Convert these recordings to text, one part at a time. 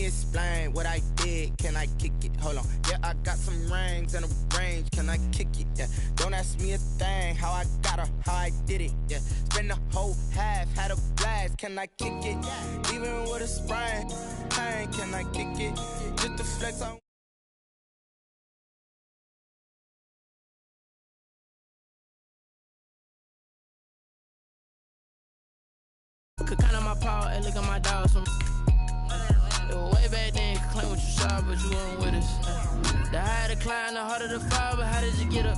me explain what I did. Can I kick it? Hold on. Yeah, I got some rings and a range. Can I kick it? Yeah. Don't ask me a thing. How I got her, how I did it. Yeah. Spend the whole half, had a blast. Can I kick it? Even with a sprain, pain. Can I kick it? Just to flex on. Could count on my power and look at my dogs from way back then. Could claim what you saw, but you weren't with us. The higher the climb, the harder the fall, but how did you get up?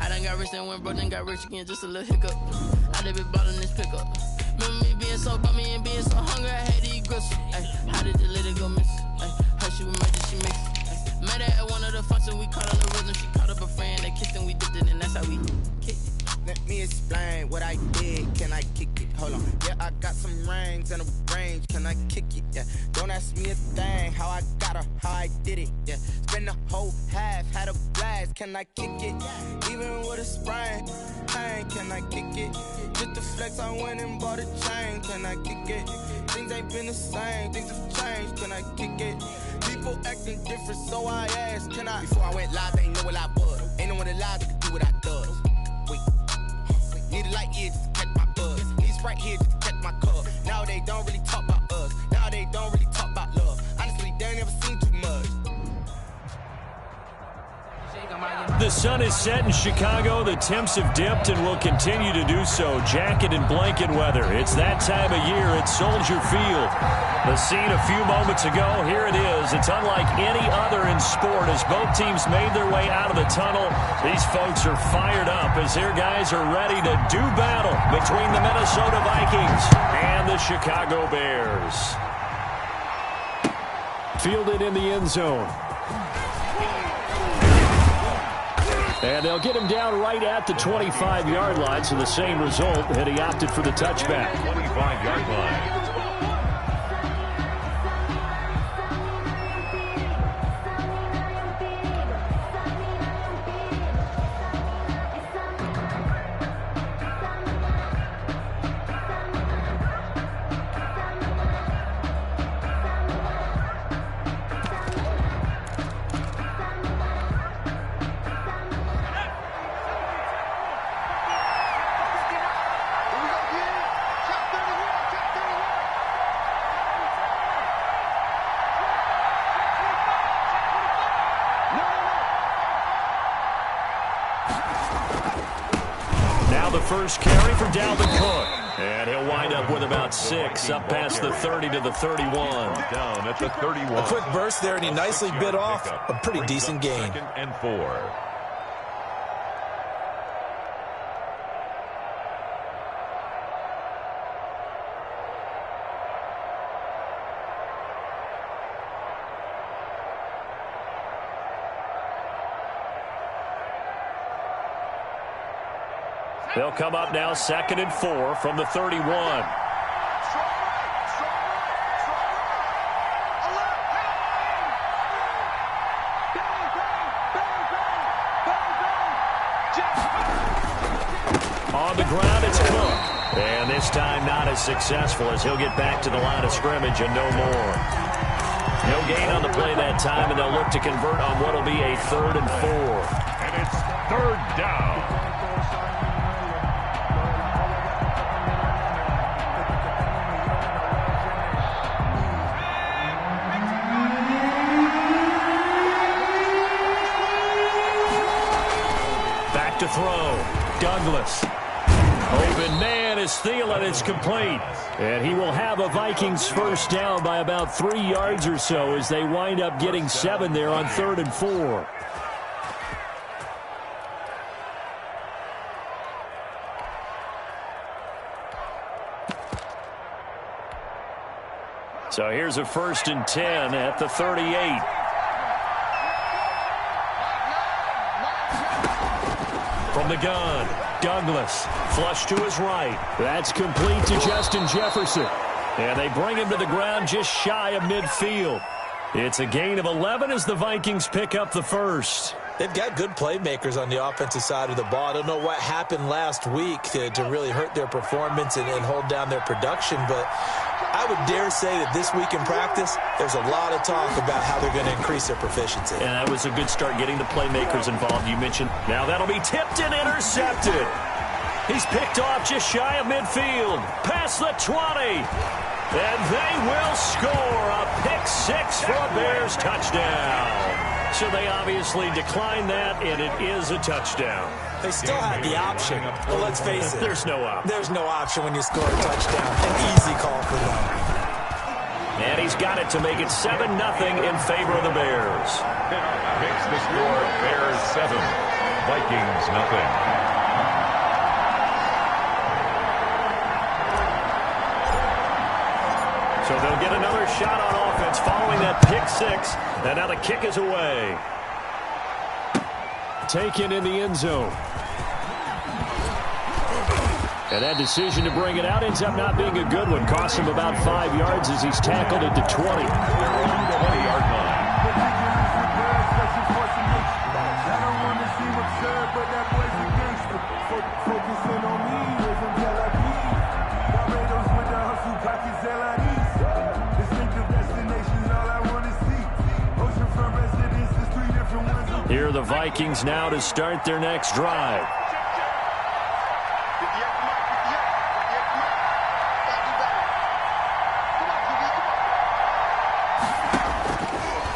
I done got rich and went broke, then got rich again, just a little hiccup. I done been ballin' this pickup. Remember me being so bummy and being so hungry, I had to eat gristle. How did the lady go miss? Her she was murdered, she mixed. Met her at one of the functions, we caught on the rhythm. She caught up a friend, they kissed and we dipped it, and that's how we kicked it. Let me explain what I did. Can I kick it? Hold on. Yeah, I got some rings and a range. Can I kick it? Yeah. Don't ask me a thing. How I got her, how I did it. Yeah. Spend the whole half, had a blast. Can I kick it? Even with a sprain, pain. Can I kick it? Just to flex, I went and bought a chain. Can I kick it? Things ain't been the same. Things have changed. Can I kick it? People acting different, so I asked, can I? Before I went live, they ain't know what I was. Ain't no one alive that could do what I does. Wait. Need a light here just to catch my buzz. Need Sprite here just to catch my cup. Now they don't really talk about us. Now they don't really talk about love. Honestly, they ain't never seen too much. The sun is set in Chicago. The temps have dipped and will continue to do so. Jacket and blanket weather. It's that time of year at Soldier Field. The scene a few moments ago, here it is. It's unlike any other in sport as both teams made their way out of the tunnel. These folks are fired up as their guys are ready to do battle between the Minnesota Vikings and the Chicago Bears. Fielded in the end zone. And they'll get him down right at the 25-yard line, so the same result, and he opted for the touchback. 25-yard line. First carry for Dalvin Cook. And he'll wind up with about 6, up past the 30 to the 31. Down at the 31. A quick burst there, and he nicely bit off a pretty decent gain. 2nd and 4. They'll come up now 2nd and 4 from the 31. On the ground, it's Cook. And this time not as successful as he'll get back to the line of scrimmage and no more. No gain on the play that time, and they'll look to convert on what will be a 3rd and 4. And it's 3rd down. To throw. Douglas. Open man is Thielen. It's complete. And he will have a Vikings first down by about 3 yards or so as they wind up getting 7 there on 3rd and 4. So here's a 1st and 10 at the 38. From the gun, Douglas, flush to his right. That's complete to Justin Jefferson. And they bring him to the ground just shy of midfield. It's a gain of 11 as the Vikings pick up the first. They've got good playmakers on the offensive side of the ball. I don't know what happened last week to really hurt their performance and hold down their production, but I would dare say that this week in practice, there's a lot of talk about how they're going to increase their proficiency. And that was a good start getting the playmakers involved. You mentioned. Now that'll be tipped and intercepted. He's picked off just shy of midfield. Past the 20. And they will score a pick six for a Bears touchdown. So they obviously declined that, and it is a touchdown. They still had the option, but let's face it. There's no option. There's no option when you score a touchdown. An easy call for them. And he's got it to make it 7-0 in favor of the Bears. Makes the score Bears 7, Vikings nothing. So they'll get another shot on offense following that pick six. And now the kick is away. Taken in the end zone. And that decision to bring it out ends up not being a good one. Costs him about 5 yards as he's tackled at the 20. 20-yard line. Here are the Vikings now to start their next drive.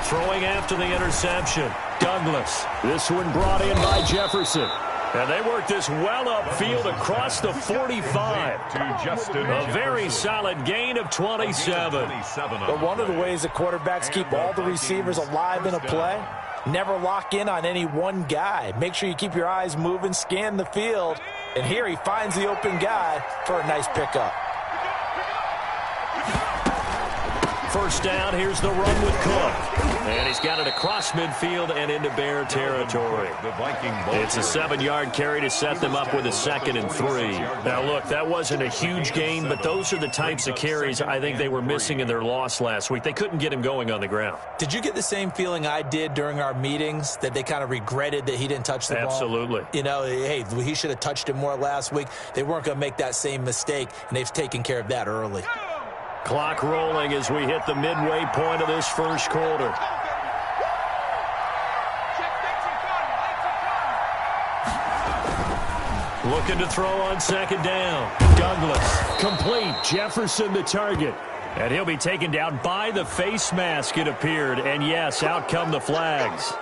Throwing after the interception, Douglas. This one brought in by Jefferson. And they work this well upfield across the 45. A very solid gain of 27. But one of the ways the quarterbacks keep all the receivers alive in a play, never lock in on any one guy. Make sure you keep your eyes moving, scan the field. And here he finds the open guy for a nice pickup. First down, here's the run with Cook. And he's got it across midfield and into Bear territory. It's a 7-yard carry to set them up with a 2nd and 3. Now, look, that wasn't a huge gain, but those are the types of carries I think they were missing in their loss last week. They couldn't get him going on the ground. Did you get the same feeling I did during our meetings, that they kind of regretted that he didn't touch the ball? Absolutely. You know, hey, he should have touched it more last week. They weren't going to make that same mistake, and they've taken care of that early. Clock rolling as we hit the midway point of this first quarter. Looking to throw on 2nd down. Douglas, complete. Jefferson the target. And he'll be taken down by the face mask, it appeared. And yes, out come the flags.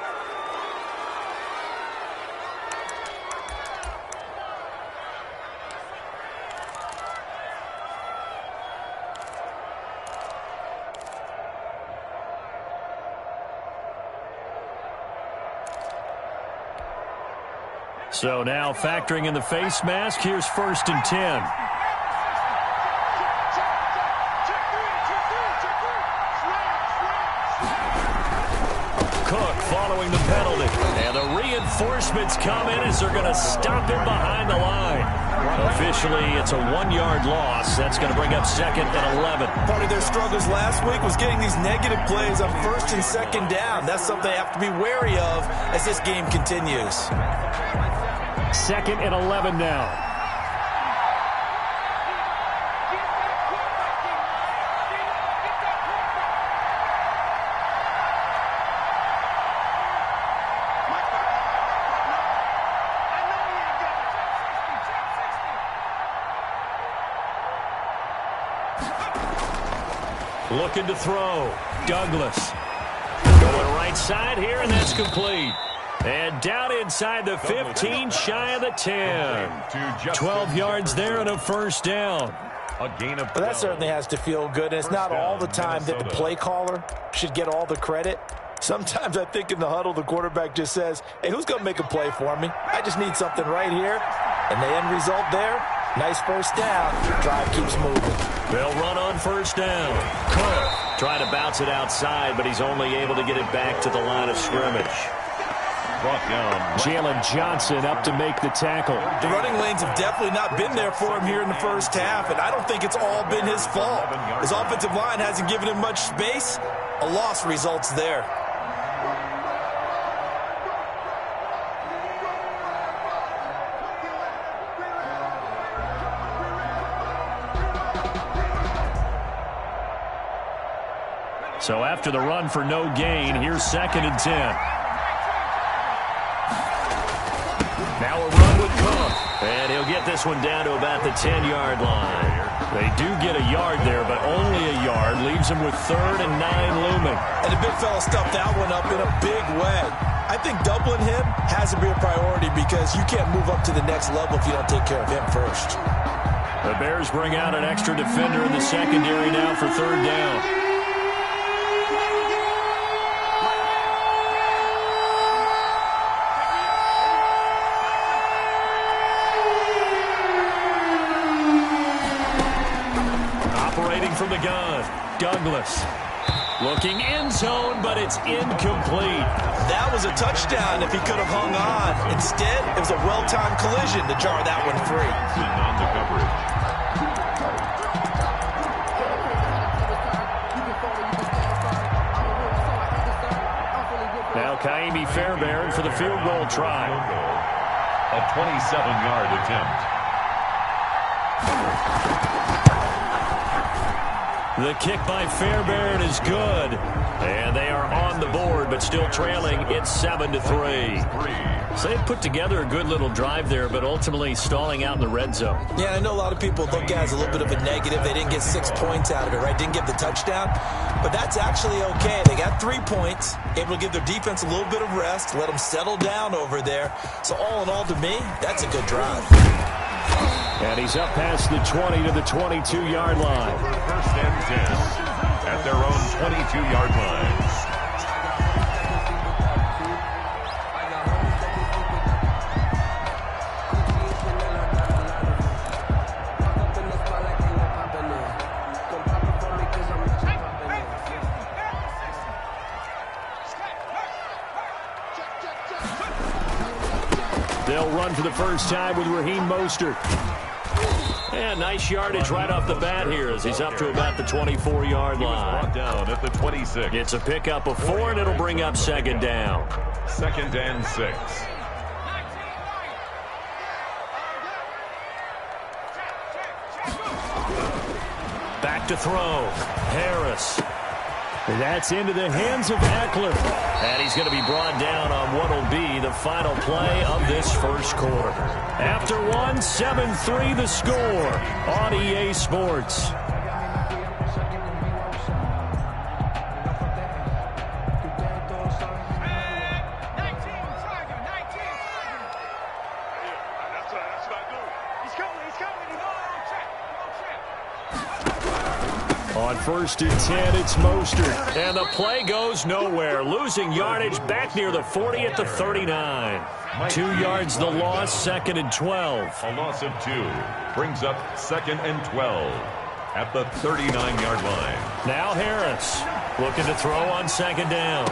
So now factoring in the face mask, here's 1st and 10. Cook following the penalty. And the reinforcements come in as they're going to stop him behind the line. Officially, it's a 1-yard loss. That's going to bring up 2nd and 11. Part of their struggles last week was getting these negative plays on 1st and 2nd down. That's something they have to be wary of as this game continues. 2nd and 11 now. Looking to throw. Douglas. Going right side here, and that's complete. And down inside the 15, shy of the 10. 12 yards there and a 1st down. A gain of 12. But that certainly has to feel good. And it's not all the time that the play caller should get all the credit. Sometimes I think in the huddle, the quarterback just says, hey, who's going to make a play for me? I just need something right here. And the end result there, nice 1st down. Drive keeps moving. They'll run on 1st down. Cook trying to bounce it outside, but he's only able to get it back to the line of scrimmage. Jalen Johnson up to make the tackle. The running lanes have definitely not been there for him here in the first half, and I don't think it's all been his fault. His offensive line hasn't given him much space. A loss results there. So after the run for no gain, here's 2nd and 10. Now a run with Cook. And he'll get this one down to about the 10-yard line. They do get a yard there, but only a yard. Leaves them with 3rd and 9 looming. And the big fella stuffed that one up in a big way. I think doubling him has to be a priority because you can't move up to the next level if you don't take care of him first. The Bears bring out an extra defender in the secondary now for 3rd down. Operating from the gun, Douglas. Looking end zone, but it's incomplete. That was a touchdown if he could have hung on. Instead, it was a well-timed collision to jar that one free. On the coverage. Now Kaimi Fairbairn for the field goal try. A 27-yard attempt. The kick by Fairbairn is good. And they are on the board, but still trailing. It's 7-3. So they put together a good little drive there, but ultimately stalling out in the red zone. Yeah, I know a lot of people look at it as a little bit of a negative. They didn't get 6 points out of it, right? Didn't get the touchdown. But that's actually okay. They got 3 points, able to give their defense a little bit of rest, let them settle down over there. So all in all, to me, that's a good drive. And he's up past the 20 to the 22-yard line. 1st and 10 at their own 22-yard line. They'll run for the first time with Raheem Mostert. And nice yardage right off the bat here as he's up to about the 24-yard line. Brought down at the 26. It's a pickup of 4, and it'll bring up 2nd down. 2nd and 6. Back to throw. Harris. That's into the hands of Eckler. And he's going to be brought down on what will be the final play of this first quarter. After 1, 7-3 the score on EA Sports. On 1st and 10, it's Mostert. And the play goes nowhere. Losing yardage back near the 40 at the 39. 2 yards the loss, 2nd and 12. A loss of 2 brings up 2nd and 12 at the 39-yard line. Now Harris looking to throw on 2nd down.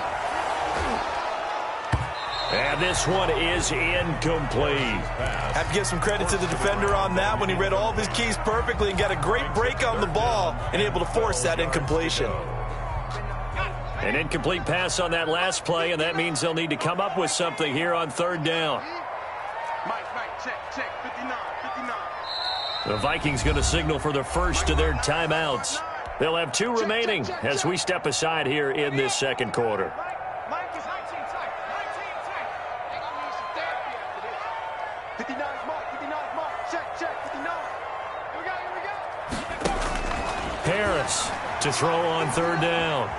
And this one is incomplete. Have to give some credit to the defender on that when he read all of his keys perfectly and got a great break on the ball and able to force that incompletion. An incomplete pass on that last play, and that means they'll need to come up with something here on 3rd down. Check, 59. The Vikings going to signal for the first of their timeouts. They'll have 2 remaining as we step aside here in this 2nd quarter. Harris to throw on 3rd down.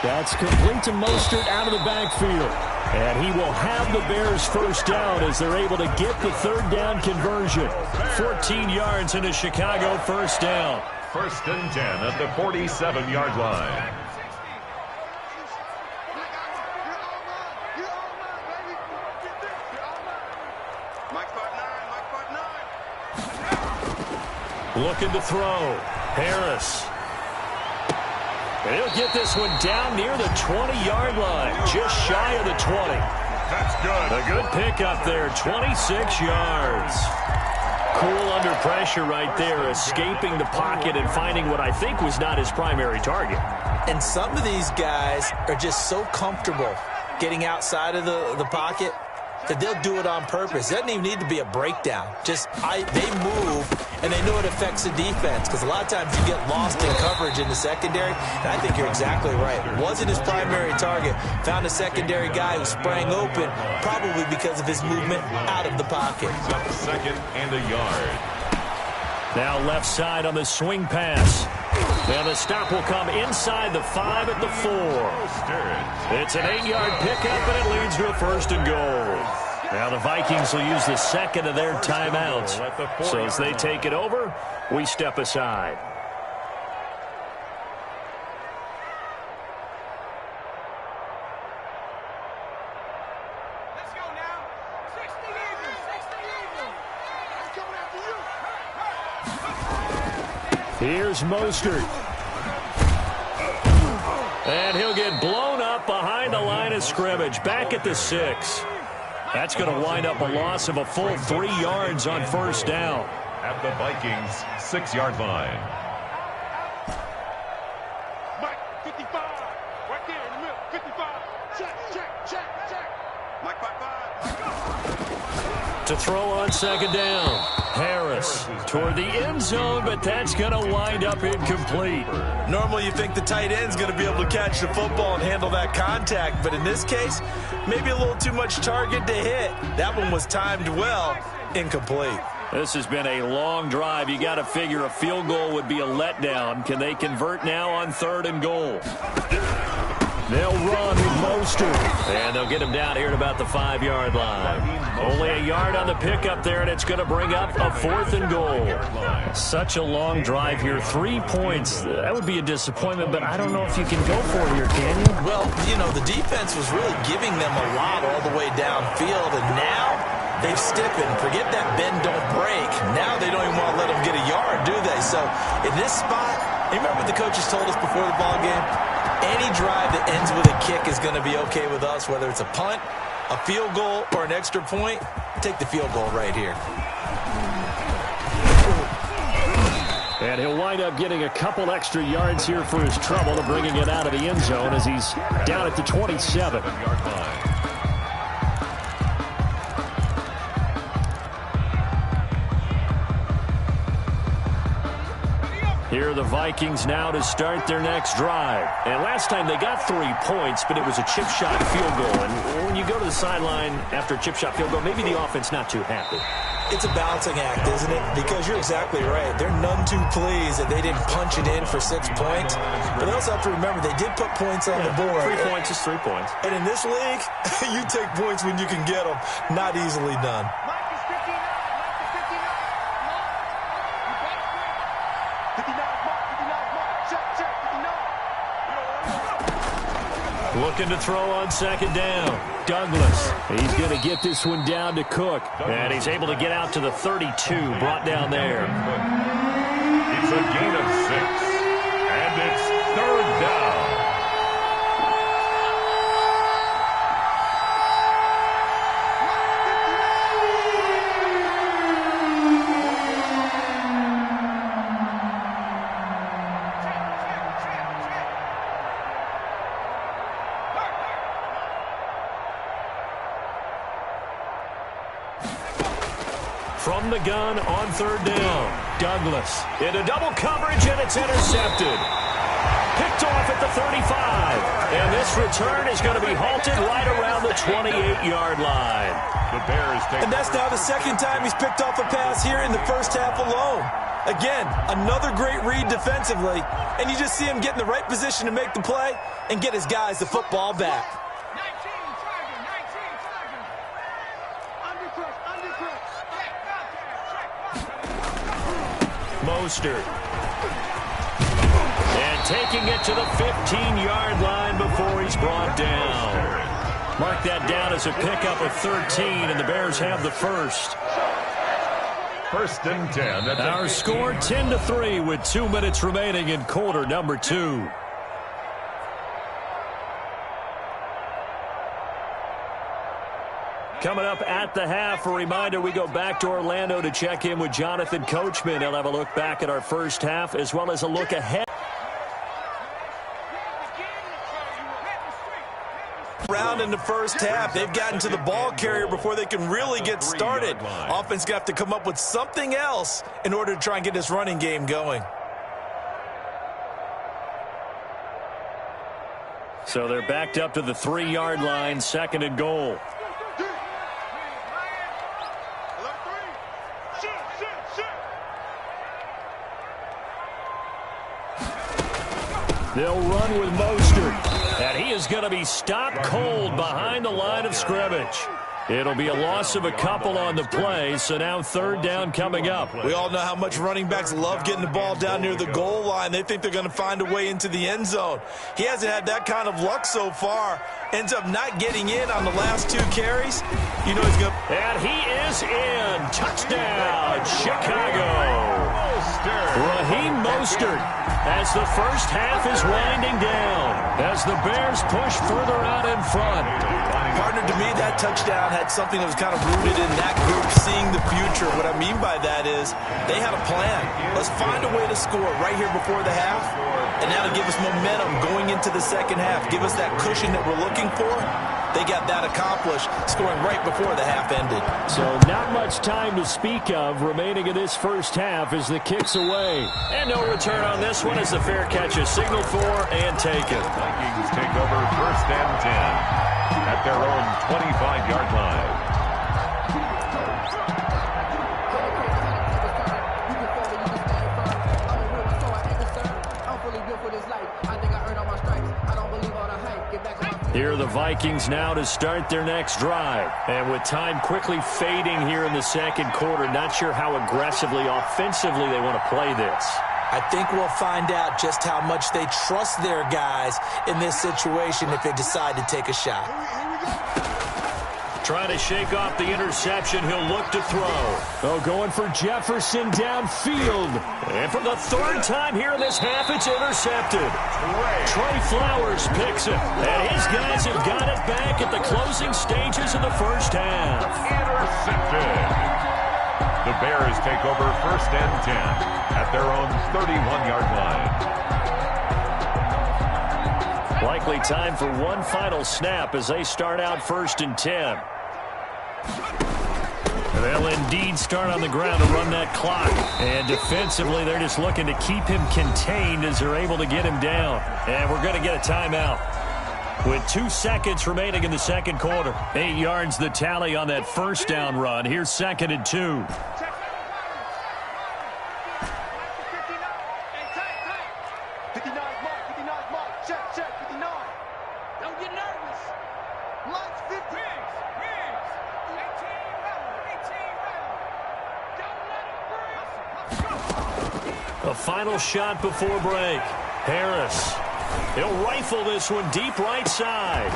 That's complete to Mostert out of the backfield. And he will have the Bears first down as they're able to get the 3rd down conversion. 14 yards in a Chicago first down. 1st and 10 at the 47-yard line. Looking to throw. Harris. And he'll get this one down near the 20-yard line, just shy of the 20. That's good. A good pickup there, 26 yards. Cool under pressure right there, escaping the pocket and finding what I think was not his primary target. And some of these guys are just so comfortable getting outside of the pocket that they'll do it on purpose. It doesn't even need to be a breakdown. Just they move, and they know it affects the defense, because a lot of times you get lost in coverage in the secondary, and I think you're exactly right. Wasn't his primary target. Found a secondary guy who sprang open, probably because of his movement out of the pocket. Second and a yard. Now left side on the swing pass. Now the stop will come inside the 5 at the 4. It's an 8-yard pickup, and it leads to a 1st and goal. Now the Vikings will use the second of their timeouts. So as they take it over, we step aside. Let's go now. 60 even. 60 even. Let's go after you. Here's Mostert. And he'll get blown up behind the line of scrimmage, back at the 6. That's going to wind up a loss of a full 3 yards on 1st down. At the Vikings' 6-yard line. Mike, 55. Right there in the middle. 55. Check. Mike, 5. To throw on 2nd down. Harris toward the end zone, but that's going to wind up incomplete. Normally you think the tight end's going to be able to catch the football and handle that contact, but in this case, maybe a little too much target to hit. That one was timed well, incomplete. This has been a long drive. You got to figure a field goal would be a letdown. Can they convert now on 3rd and goal? They'll run with Mostert, and they'll get him down here at about the 5-yard line. Only a yard on the pickup there, and it's going to bring up a 4th and goal. Such a long drive here. 3 points. That would be a disappointment, but I don't know if you can go for it here, can you? Well, you know, the defense was really giving them a lot all the way downfield, and now they've stiffened. Forget that bend, don't break. Now they don't even want to let them get a yard, do they? So in this spot, you remember what the coaches told us before the ball game? Any drive that ends with a kick is going to be okay with us, whether it's a punt, a field goal, or an extra point. Take the field goal right here. And he'll wind up getting a couple extra yards here for his trouble to bringing it out of the end zone as he's down at the 27. Here are the Vikings now to start their next drive. And last time they got 3 points, but it was a chip shot field goal. And when you go to the sideline after a chip shot field goal, maybe the offense not too happy. It's a balancing act, isn't it? Because you're exactly right. They're none too pleased that they didn't punch it in for 6 points. But they also have to remember they did put points on the board. 3 points is 3 points. And in this league, you take points when you can get them. Not easily done. Mike is 59. Mike is 59. You got it. 59 Mark. 59 Mark. Check. 59. Looking to throw on 2nd down. Douglas. He's going to get this one down to Cook. And he's able to get out to the 32. Brought down there. It's a gain of 6. And it's 3rd down. From the gun on 3rd down. Douglas into double coverage, and it's intercepted. Picked off at the 35. And this return is going to be halted right around the 28-yard line. The Bears take. And that's now the 2nd time he's picked off a pass here in the first half alone. Again, another great read defensively. And you just see him get in the right position to make the play and get his guys the football back. 19 target. Undercut. Mostert. And taking it to the 15-yard line before he's brought down. Mark that down as a pickup of 13, and the Bears have the first. 1st and 10. That's Our score 10-3 with 2 minutes remaining in quarter number 2. Coming up at the half, a reminder, we go back to Orlando to check in with Jonathan Coachman. He'll have a look back at our first half as well as a look ahead. Round in the first half, they've gotten to the ball carrier before they can really get started. Offense going to have to come up with something else in order to try and get this running game going. So they're backed up to the 3-yard line, 2nd and goal. They'll run with Mostert, and he is going to be stopped cold behind the line of scrimmage. It'll be a loss of a couple on the play, so now 3rd down coming up. We all know how much running backs love getting the ball down near the goal line. They think they're going to find a way into the end zone. He hasn't had that kind of luck so far. Ends up not getting in on the last 2 carries. You know he's going to... And he is in. Touchdown, Chicago. Raheem Mostert as the first half is winding down, as the Bears push further out in front. Partner, to me, that touchdown had something that was kind of rooted in that group seeing the future. What I mean by that is they had a plan. Let's find a way to score right here before the half, and that'll give us momentum going into the second half, give us that cushion that we're looking for. They got that accomplished, scoring right before the half ended. So not much time to speak of remaining in this first half as the kick's away. And no return on this one as the fair catch is signaled for and taken. Vikings take over 1st and 10 at their own 25-yard line. Here are the Vikings now to start their next drive. And with time quickly fading here in the second quarter, not sure how aggressively, offensively they want to play this. I think we'll find out just how much they trust their guys in this situation if they decide to take a shot. Trying to shake off the interception, he'll look to throw. Oh, going for Jefferson downfield. And for the 3rd time here in this half, it's intercepted. Trey Flowers picks it. And his guys have got it back at the closing stages of the first half. Intercepted. The Bears take over 1st and 10 at their own 31-yard line. Likely time for one final snap as they start out 1st and 10. They'll indeed start on the ground to run that clock. And defensively, they're just looking to keep him contained as they're able to get him down. And we're going to get a timeout with 2 seconds remaining in the second quarter. 8 yards the tally on that first down run. Here's 2nd and 2. A final shot before break. Harris. He'll rifle this one deep right side.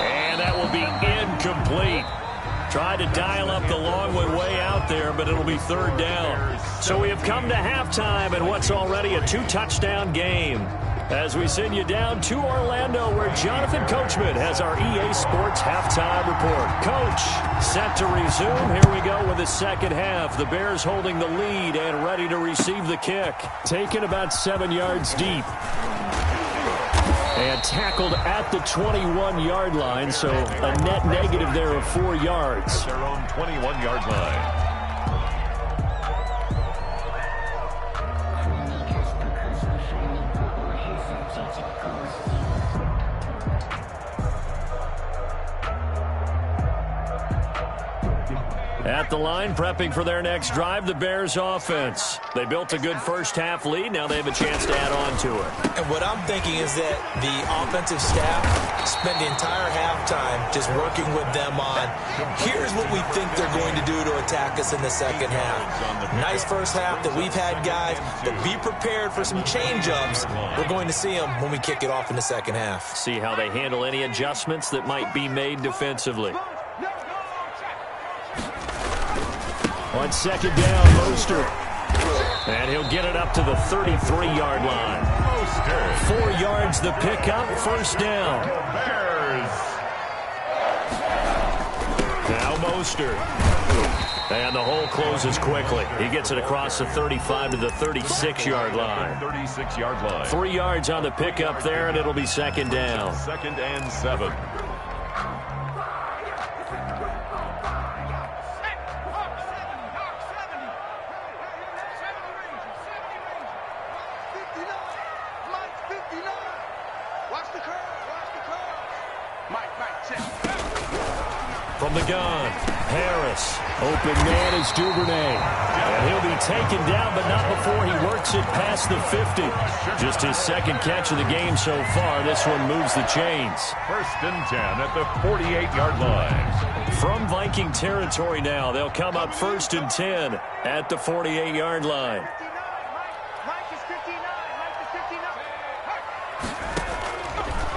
And that will be incomplete. Tried to dial up the long way out there, but it'll be 3rd down. So we have come to halftime in what's already a 2-touchdown game. As we send you down to Orlando, where Jonathan Coachman has our EA Sports halftime report. Coach, set to resume. Here we go with the second half. The Bears holding the lead and ready to receive the kick. Taken about 7 yards deep. And tackled at the 21-yard line, so a net negative there of 4 yards. Their own 21-yard line. At the line, prepping for their next drive, the Bears offense. They built a good first half lead. Now they have a chance to add on to it. And what I'm thinking is that the offensive staff spent the entire halftime just working with them on, here's what we think they're going to do to attack us in the second half. Nice first half that we've had, guys, but be prepared for some change-ups. We're going to see them when we kick it off in the second half. See how they handle any adjustments that might be made defensively. On 2nd down, Mostert. And he'll get it up to the 33-yard line. 4 yards the pickup, 1st down. Now Mostert. And the hole closes quickly. He gets it across the 35 to the 36-yard line. 36-yard line. 3 yards on the pickup there, and it'll be 2nd down. 2nd and 7. From the gun, Harris. Open man is Duvernay. And he'll be taken down, but not before he works it past the 50. Just his second catch of the game so far. This one moves the chains. 1st and 10 at the 48-yard line. From Viking territory now, they'll come up 1st and 10 at the 48-yard line.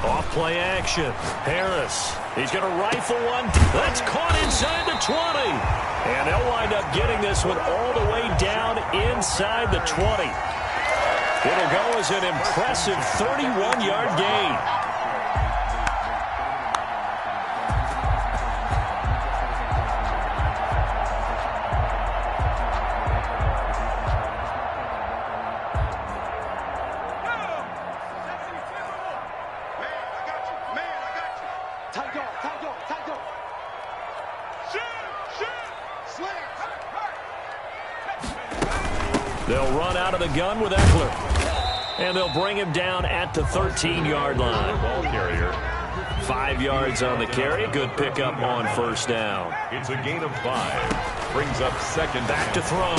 Off play action. Harris. He's going to rifle one. That's caught inside the 20. And they'll wind up getting this one all the way down inside the 20. It'll go as an impressive 31-yard gain. They'll run out of the gun with Eckler. And they'll bring him down at the 13-yard line. Ball carrier. 5 yards on the carry. Good pickup on 1st down. It's a gain of 5. Brings up 2nd. Back to throw.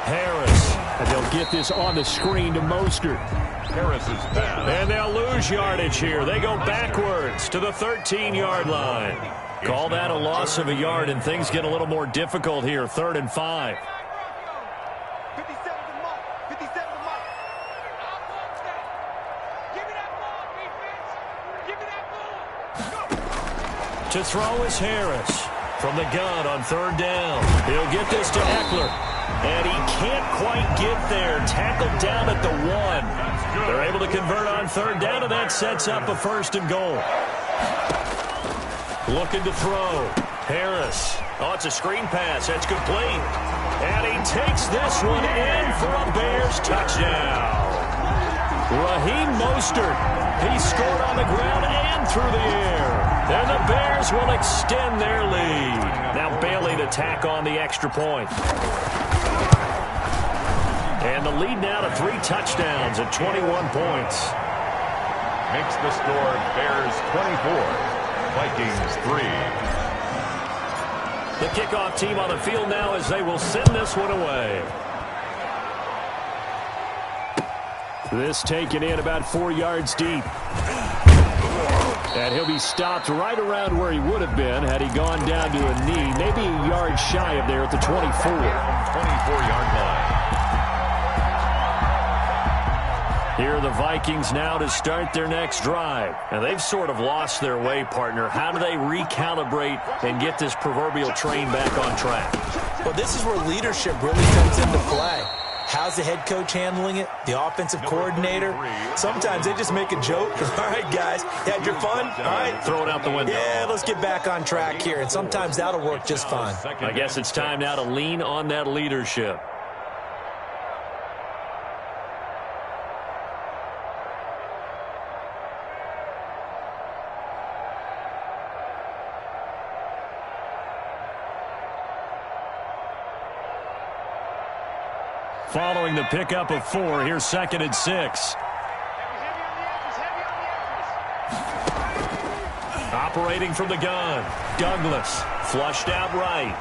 Harris. And they'll get this on the screen to Mostert. Harris's pass. And they'll lose yardage here. They go backwards to the 13-yard line. Call that a loss of a yard, and things get a little more difficult here. 3rd and 5. To throw is Harris. From the gun on 3rd down. He'll get this to Eckler. And he can't quite get there. Tackled down at the 1. They're able to convert on 3rd down, and that sets up a 1st and goal. Looking to throw. Harris. Oh, it's a screen pass. That's complete. And he takes this one in for a Bears touchdown. Raheem Mostert. He scored on the ground and through the air. And the Bears will extend their lead. Now Bailey to tack on the extra point. And the lead now to 3 touchdowns at 21 points. Makes the score Bears 24, Vikings 3. The kickoff team on the field now as they will send this one away. This taken in about 4 yards deep. And he'll be stopped right around where he would have been had he gone down to a knee, maybe a yard shy of there at the 24. 24-yard line. Here are the Vikings now to start their next drive. And they've sort of lost their way, partner. How do they recalibrate and get this proverbial train back on track? Well, this is where leadership really comes into play. How's the head coach handling it? The offensive coordinator? Sometimes they just make a joke. All right, guys, had your fun? All right. Throw it out the window. Yeah, let's get back on track here. And sometimes that'll work just fine. I guess it's time now to lean on that leadership. Following the pickup of 4, here's 2nd and 6. Operating from the gun, Douglas, flushed out right.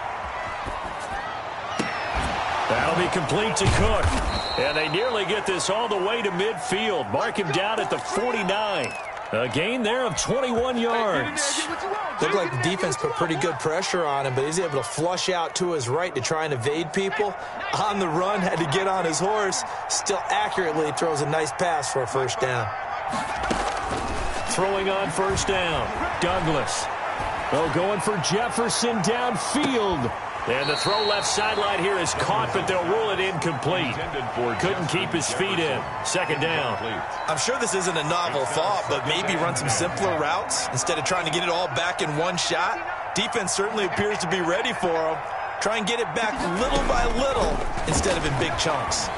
That'll be complete to Cook. And they nearly get this all the way to midfield. Mark him down at the 49. A gain there of 21 yards. Looked like the defense put pretty good pressure on him, but he's able to flush out to his right to try and evade people. On the run, had to get on his horse. Still accurately throws a nice pass for a 1st down. Throwing on 1st down, Douglas. Oh, going for Jefferson downfield. And the throw left sideline here is caught, but they'll rule it incomplete. Couldn't keep his feet in. 2nd down. I'm sure this isn't a novel thought, but maybe run some simpler routes instead of trying to get it all back in one shot. Defense certainly appears to be ready for him. Try and get it back little by little instead of in big chunks.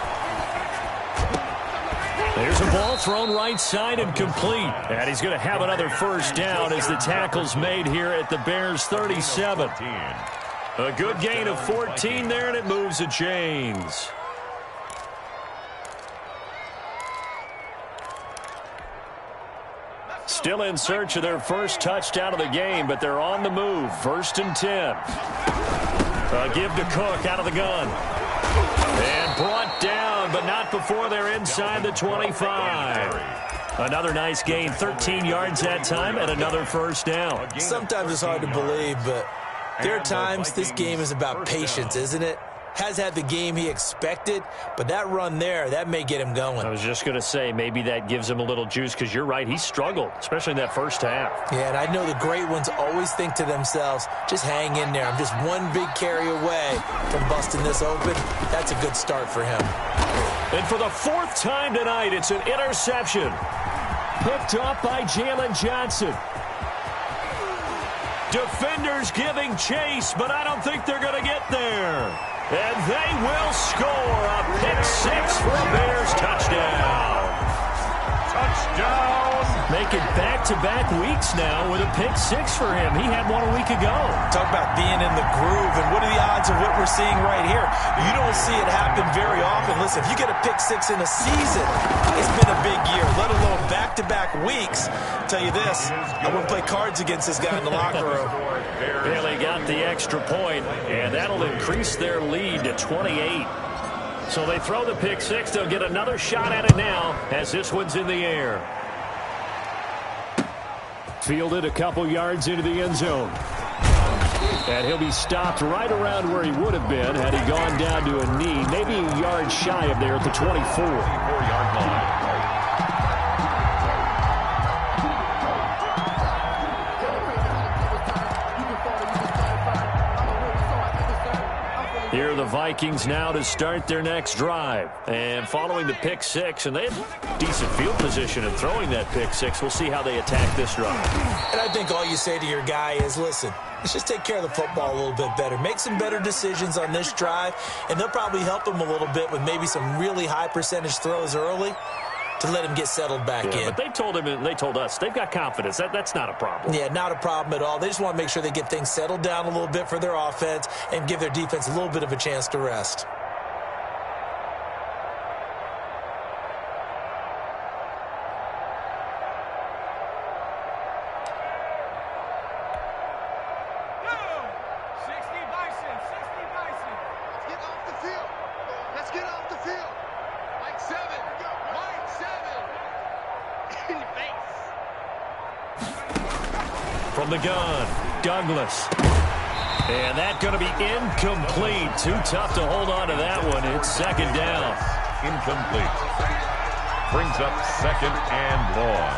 There's a ball thrown right side and complete. And he's going to have another 1st down as the tackle's made here at the Bears 37. A good gain of 14 there, and it moves the chains. Still in search of their first touchdown of the game, but they're on the move. 1st and 10. Give to Cook out of the gun. And brought down, but not before they're inside the 25. Another nice gain, 13 yards that time, and another first down. Sometimes it's hard to believe, but there are times this game is about patience, isn't it? Has had the game he expected, but that run there, that may get him going. I was just going to say, maybe that gives him a little juice, because you're right, he struggled, especially in that first half. Yeah, and I know the great ones always think to themselves, just hang in there. I'm just one big carry away from busting this open. That's a good start for him. And for the 4th time tonight, it's an interception. Picked up by Jalen Johnson. Defenders giving chase, but I don't think they're going to get there. And they will score a pick 6 for a Bears touchdown. Touchdown! Making back-to-back weeks now with a pick 6 for him. He had one a week ago. Talk about being in the groove, and what are the odds of what we're seeing right here? You don't see it happen very often. Listen, if you get a pick 6 in a season, it's been a big year, let alone back-to-back weeks. I'll tell you this, I wouldn't play cards against this guy in the locker room. Barely got the extra point, and that'll increase their lead to 28. So they throw the pick 6. They'll get another shot at it now as this one's in the air. Fielded a couple yards into the end zone. And he'll be stopped right around where he would have been had he gone down to a knee, maybe a yard shy of there at the 24-yard line. Here are the Vikings now to start their next drive. And following the pick 6, and they had decent field position in throwing that pick 6. We'll see how they attack this drive. And I think all you say to your guy is, listen, let's just take care of the football a little bit better. Make some better decisions on this drive, and they'll probably help him a little bit with maybe some really high percentage throws early to let him get settled back in. But they told him and they told us they've got confidence. That's not a problem. Yeah, not a problem at all. They just want to make sure they get things settled down a little bit for their offense and give their defense a little bit of a chance to rest. From the gun, Douglas. And that's going to be incomplete. Too tough to hold on to that one. It's 2nd down. Incomplete. Brings up 2nd and long.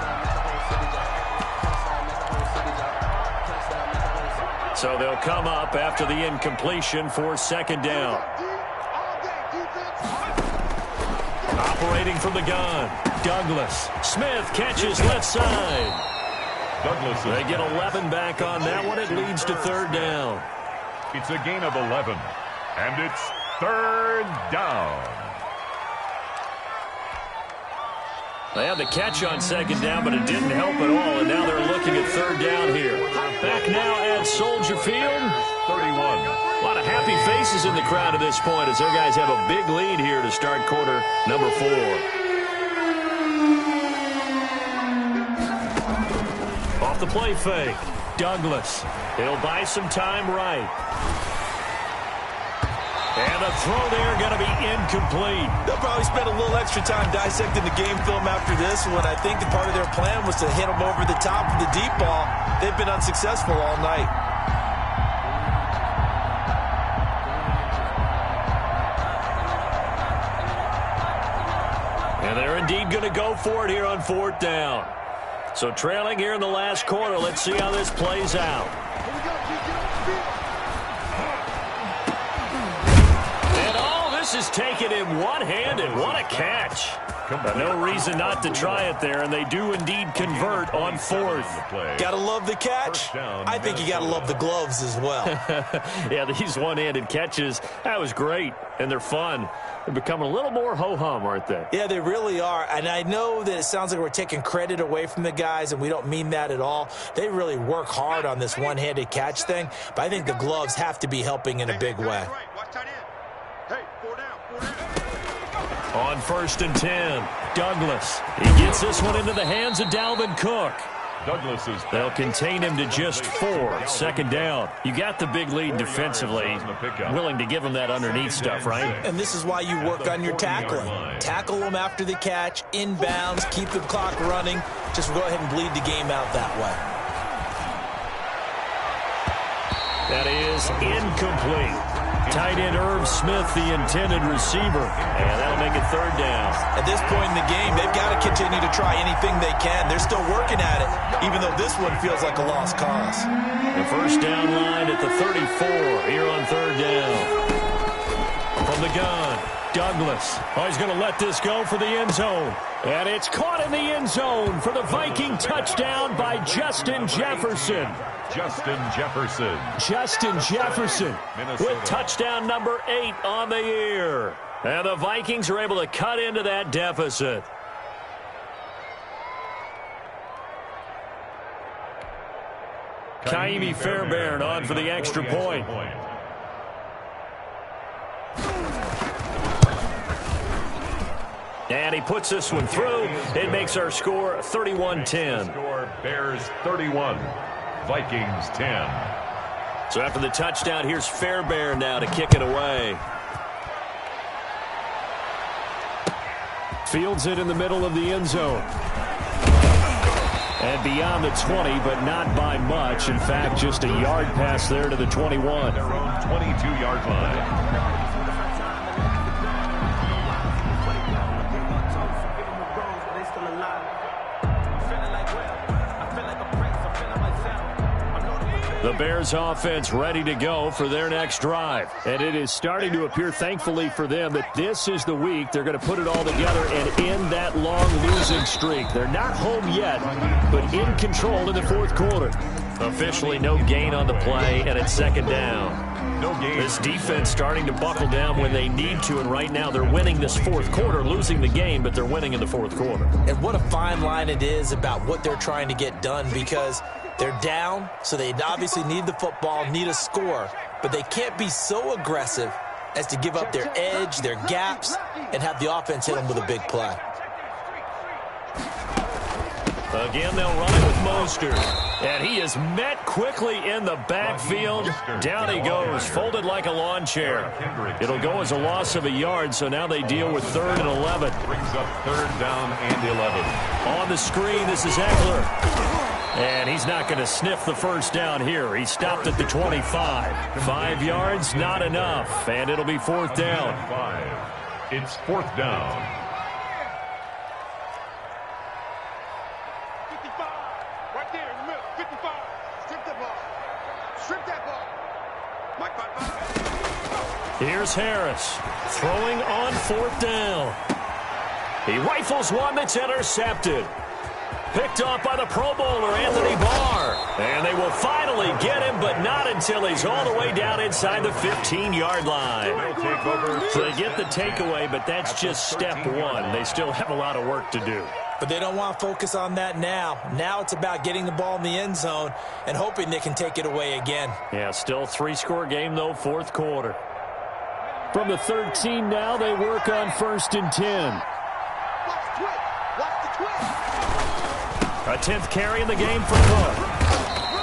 So they'll come up after the incompletion for 2nd down. Operating from the gun, Douglas. Smith catches left side. Douglas. They get 11 back on that one. It leads to 3rd down. It's a gain of 11, and it's 3rd down. They had the catch on 2nd down, but it didn't help at all, and now they're looking at 3rd down here. Back now at Soldier Field. 31. A lot of happy faces in the crowd at this point as their guys have a big lead here to start quarter number 4. Off the play fake, Douglas. He'll buy some time right. And a throw there going to be incomplete. They'll probably spend a little extra time dissecting the game film after this one. I think that part of their plan was to hit them over the top of the deep ball. They've been unsuccessful all night. And they're indeed going to go for it here on 4th down. So trailing here in the last quarter. Let's see how this plays out. And all this is taken in one-handed. What a catch. No reason not to try it there, and they do indeed convert on 4th. Gotta love the catch. I think you gotta love the gloves as well. Yeah, these one-handed catches, that was great, and they're fun. They're becoming a little more ho-hum, aren't they? Yeah, they really are. And I know that it sounds like we're taking credit away from the guys, and we don't mean that at all. They really work hard on this one-handed catch thing, but I think the gloves have to be helping in a big way. On 1st and 10, Douglas. He gets this one into the hands of Dalvin Cook. They'll contain him to just 4. Second down. You got the big lead defensively. Willing to give him that underneath stuff, right? And this is why you work on your tackling. Tackle them after the catch, inbounds, keep the clock running. Just go ahead and bleed the game out that way. That is incomplete. Tight end Irv Smith, the intended receiver. And that'll make it third down. At this point in the game, they've got to continue to try anything they can. They're still working at it, even though this one feels like a lost cause. The first down line at the 34 here on third down. From the gun, Douglas. Oh, he's going to let this go for the end zone. And it's caught in the end zone for the Viking touchdown by Justin Jefferson. Justin Jefferson Minnesota. with touchdown number 8 on the year. And the Vikings are able to cut into that deficit. Kaimi Fairbairn on for the extra point. And he puts this one through. It makes our score 31-10. Score Bears 31, Vikings 10. So after the touchdown, here's Fairbairn now to kick it away. Fields it in the middle of the end zone. And beyond the 20, but not by much. In fact, just a yard pass there to the 21. Their own 22-yard line. The Bears offense ready to go for their next drive. And it is starting to appear, thankfully for them, that this is the week they're going to put it all together and end that long losing streak. They're not home yet, but in control in the fourth quarter. Officially no gain on the play, and it's second down. No gain. This defense starting to buckle down when they need to, and right now they're winning this fourth quarter, losing the game, but they're winning in the fourth quarter. And what a fine line it is about what they're trying to get done, because they're down, so they obviously need the football, need a score, but they can't be so aggressive as to give up their edge, their gaps, and have the offense hit them with a big play. Again, they'll run it with Mostert. And he is met quickly in the backfield. Down he goes, folded like a lawn chair. It'll go as a loss of a yard, so now they deal with 3rd and 11. Brings up 3rd down and 11. On the screen, this is Eckler. And he's not going to sniff the first down here. He stopped at the 25. 5 yards, not enough. And it'll be 4th down. 5. It's 4th down. 55. Right there in the middle. 55. Strip that ball. Strip that ball. Mike, Here's Harris throwing on 4th down. He rifles one that's intercepted. Picked off by the Pro Bowler, Anthony Barr. And they will finally get him, but not until he's all the way down inside the 15-yard line. So they get the takeaway, but that's just step 1. They still have a lot of work to do. But they don't want to focus on that now. Now it's about getting the ball in the end zone and hoping they can take it away again. Yeah, still 3-score game, though, 4th quarter. From the 13 now, they work on 1st and 10. Watch the twist. Watch the twist. A 10th carry in the game for Cook.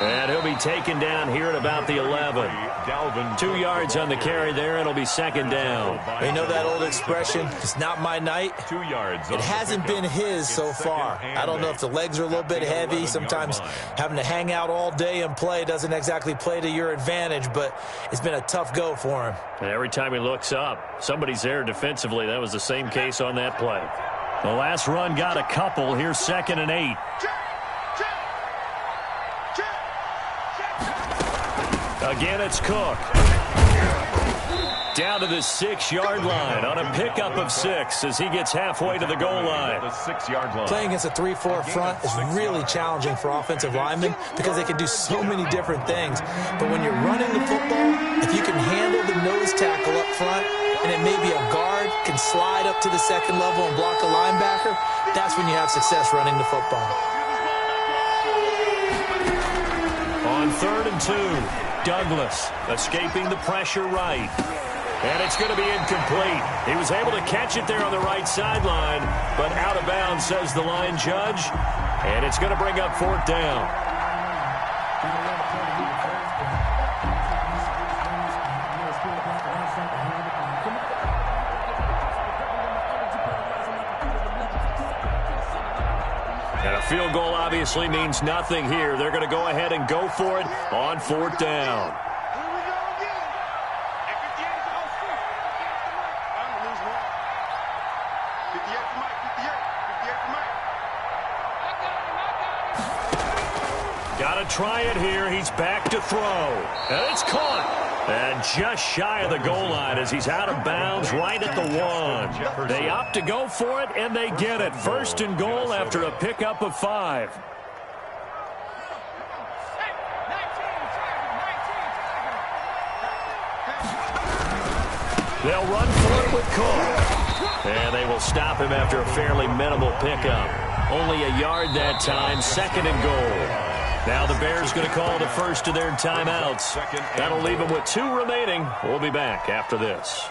And he'll be taken down here at about the 11. 2 yards on the carry there, and it'll be 2nd down. You know that old expression, it's not my night? 2 yards. It hasn't been his so far. I don't know if the legs are a little bit heavy. Sometimes having to hang out all day and play doesn't exactly play to your advantage, but it's been a tough go for him. And every time he looks up, somebody's there defensively. That was the same case on that play. The last run got a couple. Here's 2nd and 8. Again, it's Cook. Down to the 6-yard line on a pickup of 6 as he gets halfway to the goal line. The 6-yard line. Playing against a 3-4 front is really challenging for offensive linemen because they can do so many different things. But when you're running the football, if you can handle the nose tackle up front, and it may be a guard can slide up to the 2nd level and block a linebacker, that's when you have success running the football. On 3rd and 2. Douglas escaping the pressure right. And it's going to be incomplete. He was able to catch it there on the right sideline, but out of bounds, says the line judge. And it's going to bring up fourth down. And a field goal obviously means nothing here. They're going to go ahead and go for it on fourth down. Got to try it here. He's back to throw. And it's caught. And just shy of the goal line as he's out of bounds right at the 1. They opt to go for it, and they get it. First and goal after a pickup of 5. They'll run for it with Cook. And they will stop him after a fairly minimal pickup. Only a yard that time, second and goal. Now the Bears going to call the first of their timeouts. That'll leave them with 2 remaining. We'll be back after this.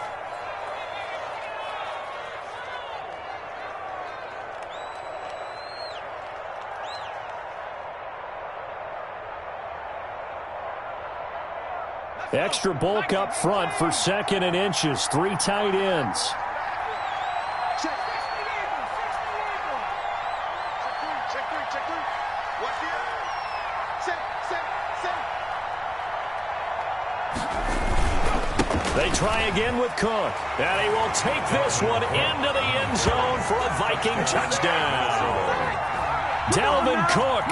Extra bulk up front for second and inches. 3 tight ends. They try again with Cook. And he will take this one into the end zone for a Viking touchdown. Dalvin Cook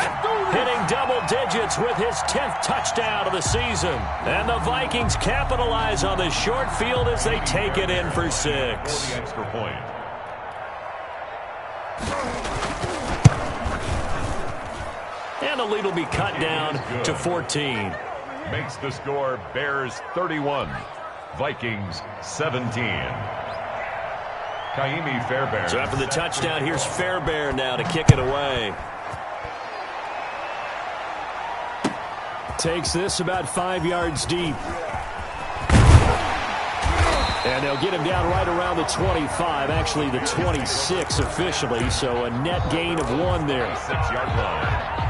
hitting double digits with his 10th touchdown of the season. And the Vikings capitalize on the short field as they take it in for 6. Extra point. And the lead will be cut down to 14. Makes the score Bears 31. Vikings 17. Kaimi Fairbairn. So after the touchdown, here's Fairbairn now to kick it away. Takes this about 5 yards deep. And they'll get him down right around the 25, actually the 26 officially, so a net gain of 1 there. 6-yard line.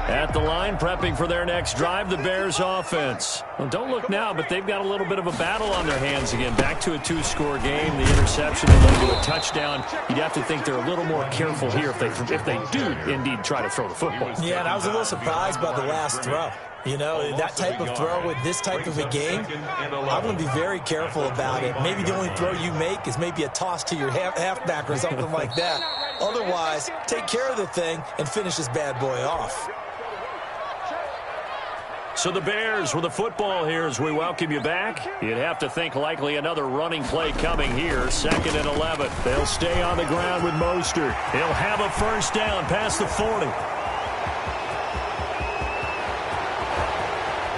At the line, prepping for their next drive, the Bears offense. Well, don't look now, but they've got a little bit of a battle on their hands again. Back to a 2-score game. The interception that led to a touchdown. You'd have to think they're a little more careful here if they do indeed try to throw the football. Yeah, and I was a little surprised by the last throw. You know, that type of throw with this type of a game, I'm going to be very careful about it. Maybe the only throw you make is maybe a toss to your halfback or something like that. Otherwise, take care of the thing and finish this bad boy off. So the Bears with the football here as we welcome you back. You'd have to think likely another running play coming here. 2nd and 11. They'll stay on the ground with Mostert. He'll have a first down past the 40.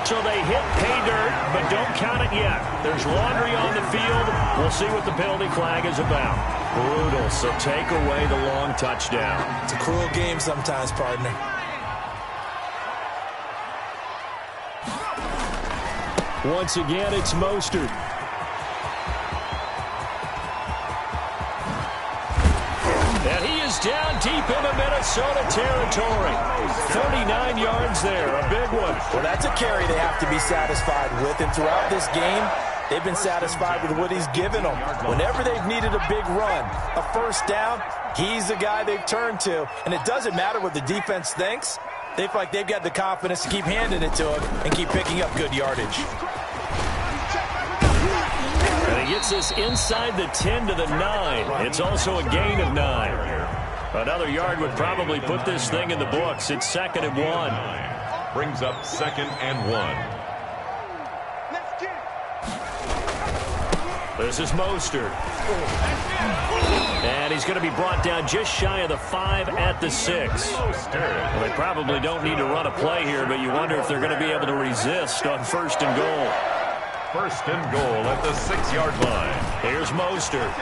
So they hit pay dirt, but don't count it yet. There's laundry on the field. We'll see what the penalty flag is about. Brutal, so take away the long touchdown. It's a cruel game sometimes, partner. Once again, it's Mostert. And he is down deep into Minnesota territory. 39 yards there, a big one. Well, that's a carry they have to be satisfied with. And throughout this game, they've been satisfied with what he's given them. Whenever they've needed a big run, a first down, he's the guy they've turned to. And it doesn't matter what the defense thinks. They feel like they've got the confidence to keep handing it to him and keep picking up good yardage. And he gets this inside the 10 to the 9. It's also a gain of 9. Another yard would probably put this thing in the books. It's 2nd and 1. Brings up 2nd and 1. This is Mostert. And he's going to be brought down just shy of the 5 at the 6. Well, they probably don't need to run a play here, but you wonder if they're going to be able to resist on 1st and goal. 1st and goal at the 6-yard line. Here's Mostert.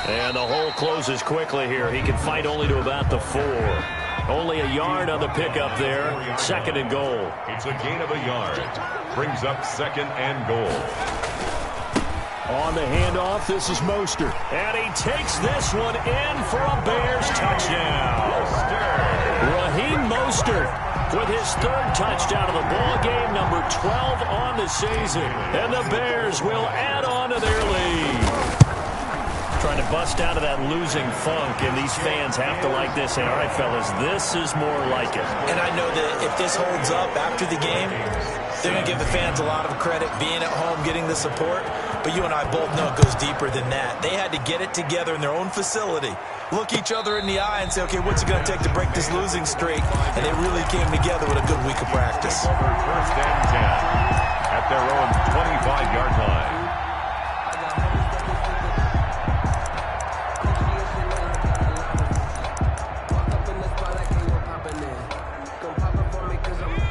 And the hole closes quickly here. He can fight only to about the 4. Only a yard on the pickup there. 2nd and goal. It's a gain of a yard. Brings up 2nd and goal. On the handoff, this is Mostert. And he takes this one in for a Bears touchdown. Raheem Mostert with his third touchdown of the ball game, number 12 on the season. And the Bears will add on to their lead. Trying to bust out of that losing funk, and these fans have to like this. And all right, fellas, this is more like it. And I know that if this holds up after the game, they're going to give the fans a lot of credit, being at home, getting the support. But you and I both know it goes deeper than that. They had to get it together in their own facility, look each other in the eye and say, okay, what's it going to take to break this losing streak? And they really came together with a good week of practice. First and 10 at their own 25-yard line.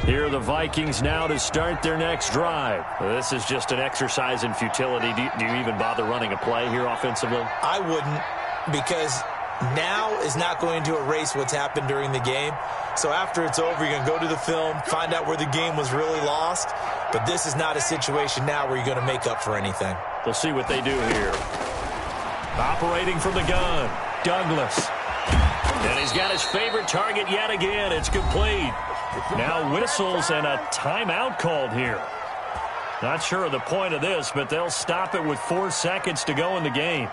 Here are the Vikings now to start their next drive. This is just an exercise in futility. Do you even bother running a play here offensively? I wouldn't, because now is not going to erase what's happened during the game. So after it's over, you're going to go to the film, find out where the game was really lost. But this is not a situation now where you're going to make up for anything. We'll see what they do here. Operating from the gun, Douglas. And he's got his favorite target yet again. It's complete. Now whistles and a timeout called here. Not sure of the point of this, but they'll stop it with 4 seconds to go in the game.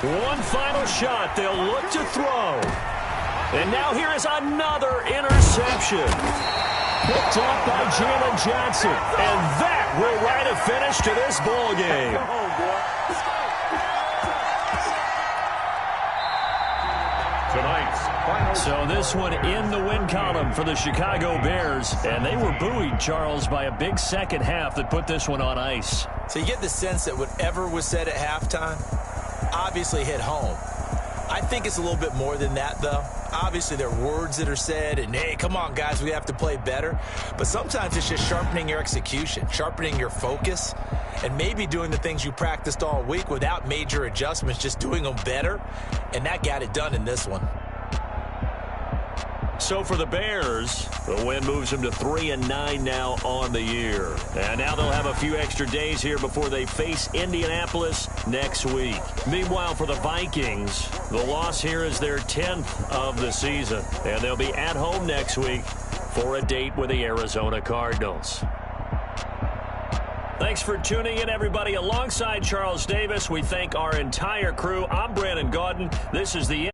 One final shot. They'll look to throw. And now here is another interception. Picked up by Jalen Johnson. And that will write a finish to this ball game. So this one in the win column for the Chicago Bears. And they were buoyed, Charles, by a big second half that put this one on ice. So you get the sense that whatever was said at halftime obviously hit home. I think it's a little bit more than that, though. Obviously, there are words that are said, and, hey, come on, guys, we have to play better. But sometimes it's just sharpening your execution, sharpening your focus, and maybe doing the things you practiced all week without major adjustments, just doing them better. And that got it done in this one. So for the Bears, the win moves them to 3-9 now on the year. And now they'll have a few extra days here before they face Indianapolis next week. Meanwhile, for the Vikings, the loss here is their 10th of the season. And they'll be at home next week for a date with the Arizona Cardinals. Thanks for tuning in, everybody. Alongside Charles Davis, we thank our entire crew. I'm Brandon Gaudin. This is the